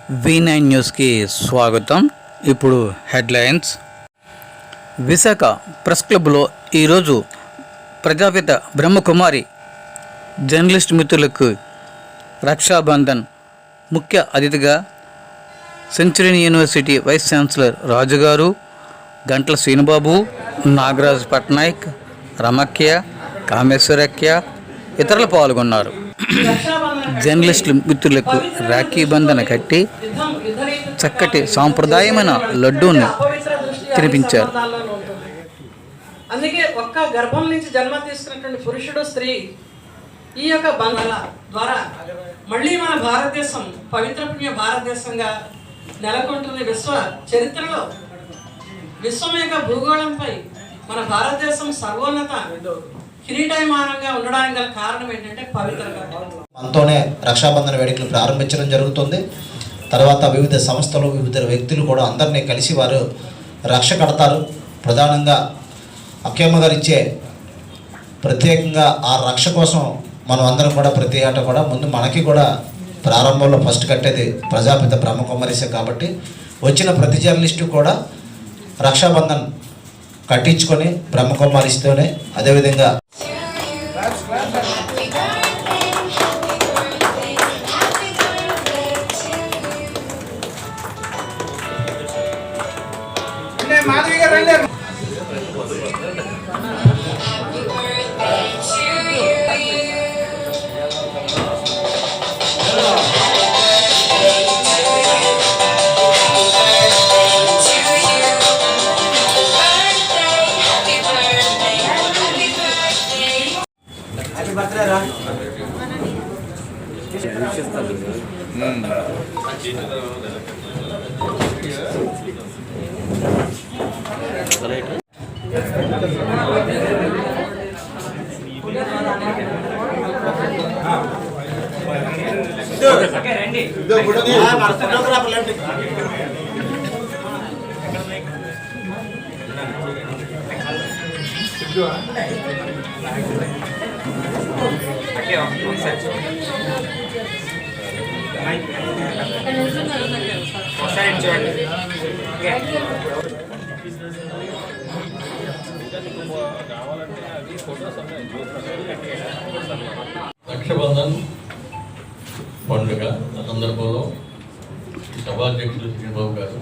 V9 న్యూస్కి స్వాగతం. ఇప్పుడు హెడ్లైన్స్. విశాఖ ప్రెస్ క్లబ్లో ఈరోజు ప్రజాపిత బ్రహ్మకుమారి జర్నలిస్ట్ మిత్రులకు రక్షాబంధన్ ముఖ్య అతిథిగా సెంచరీ యూనివర్సిటీ వైస్ ఛాన్సలర్ రాజుగారు, గంట్ల శ్రీనుబాబు, నాగరాజ్ పట్నాయక్, రమక్య, కామేశ్వరక్య ఇతరులు పాల్గొన్నారు. జర్నలిస్టుల మిత్రులకు రాఖీ బంధన కట్టి చక్కటి సాంప్రదాయమైన లడ్డూని తినిపించారు. అందుకే ఒక్క గర్భం నుంచి జన్మ తీసుకున్నటువంటి పురుషుడు స్త్రీ ఈ యొక్క బంధాల ద్వారా మళ్ళీ మన భారతదేశం పవిత్ర పుణ్య భారతదేశంగా నెలకొంటుంది. విశ్వ చరిత్రలో విశ్వం యొక్క భూగోళంపై మన భారతదేశం సర్వోన్నత కిరీటమానంగా ఉండడానికి గల కారణం ఏంటంటే పవిత్రత. మనతోనే రక్షాబంధన వేడుకలు ప్రారంభించడం జరుగుతుంది. తర్వాత వివిధ సంస్థలు, వివిధ వ్యక్తులు కూడా అందరినీ కలిసి వారు రక్ష కడతారు. ప్రధానంగా అక్కయ్యమ్మ గారు ఇచ్చే ప్రత్యేకంగా ఆ రక్ష కోసం మనం అందరం కూడా ప్రతి ఏటా కూడా ముందు మనకి కూడా ప్రారంభంలో ఫస్ట్ కట్టేది ప్రజాపిత బ్రహ్మకుమారిసే. కాబట్టి వచ్చిన ప్రతి జర్నలిస్టు కూడా రక్షాబంధన్ కట్టించుకొని బ్రహ్మకుమారిస్తూనే అదేవిధంగా రక్షాబంధన్ పండుగ సందర్భంలో సభాధ్యక్షులు శ్రీబాబు గారు,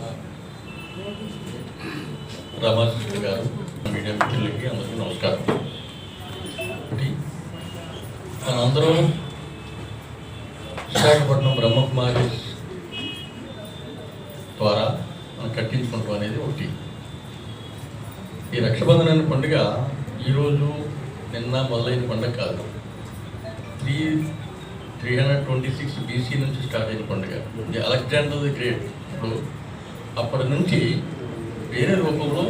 రామకృష్ణ గారు, మీడియా మిత్రులకి అందరికీ నమస్కారం. మనందరం విశాఖపట్నం బ్రహ్మకుమారి ద్వారా మనం కట్టించుకుంటాం అనేది ఒకటి. ఈ రక్షాబంధన్ అనే పండుగ ఈరోజు నిన్న మొదలైన పండుగ కాదు. 326 BC నుంచి స్టార్ట్ అయిన పండుగ. అలెగ్జాండర్ ది గ్రేట్ ఇప్పుడు అప్పటి నుంచి వేరే రూపంలో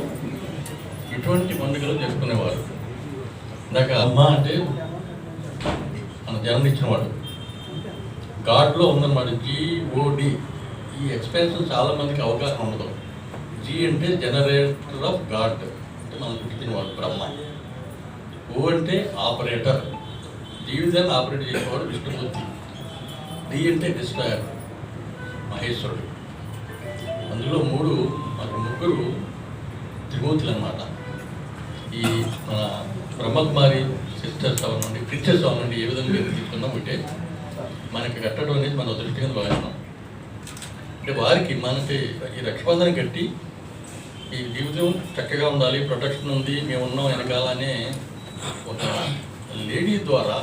ఇటువంటి పండుగలు జరుపుకునేవారు. నాకు అమ్మ అంటే మన జన్మనిచ్చినవాడు, గాడ్లో ఉందన్నమాట. GOD. ఈ ఎక్స్పెన్షన్ చాలామందికి అవగాహన ఉండదు. G అంటే జనరేటర్ ఆఫ్ గాడ్, అంటే మనం పుట్టినవాడు బ్రహ్మ. O అంటే ఆపరేటర్, జీవితాన్ని ఆపరేట్ చేసేవాడు విష్ణుమూర్తి. D అంటే డిస్ట్రాయర్, మహేశ్వరుడు. అందులో ముగ్గురు త్రిమూర్తులు అన్నమాట. ఈ మన బ్రహ్మకుమారి సిస్టర్స్ అవనండి, క్రిస్టియన్స్ అవనండి, ఏ విధంగా తీసుకున్నాం అంటే మనకి కట్టడం అనేది మన అదృష్టంగా భావిస్తున్నాం. అంటే వారికి మనకి ఈ రక్షాబంధనం కట్టి ఈ జీవితం చక్కగా ఉండాలి, ప్రొటెక్షన్ ఉంది, మేము ఉన్నాం వెనకాలనే ఒక లేడీ ద్వారా